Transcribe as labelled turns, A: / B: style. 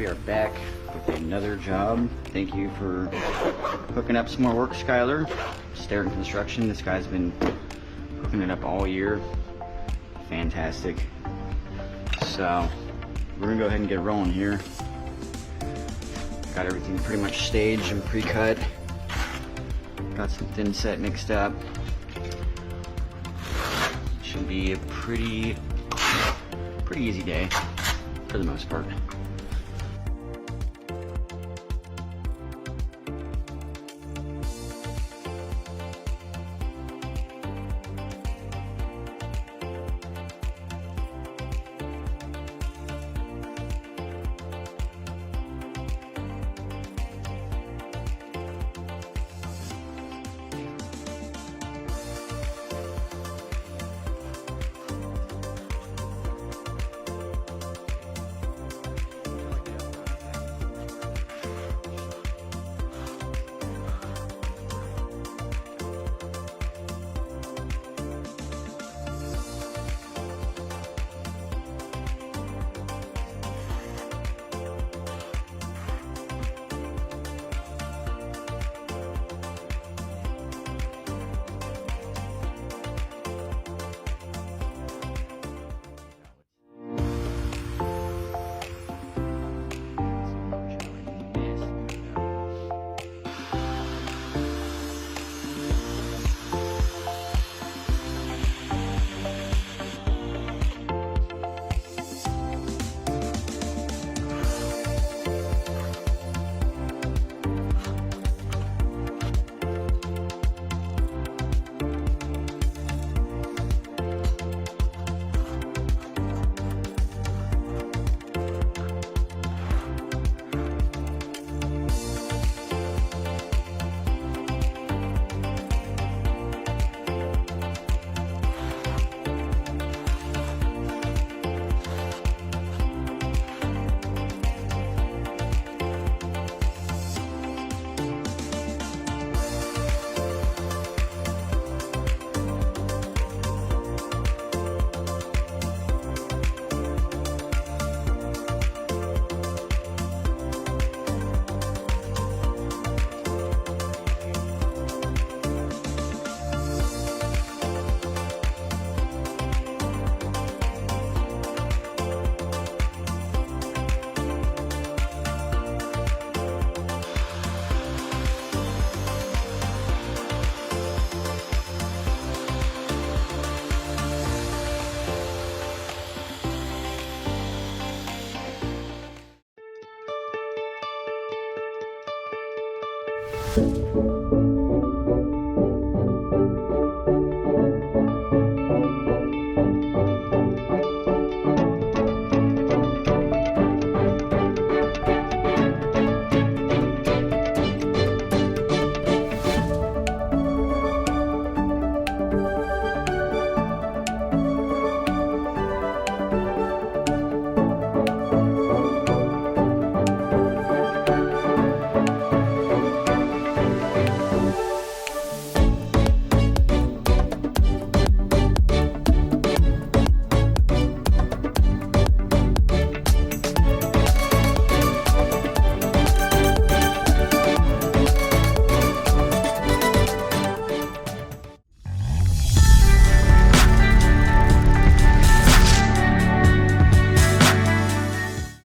A: are back with another job. Thank you for hooking up some more work, Skylar. Staring Construction. This guy's been hooking it up all year. Fantastic. So we're gonna go ahead and get rolling here. Got everything pretty much staged and pre-cut. Got some thin set mixed up. Should be a pretty easy day for the most part.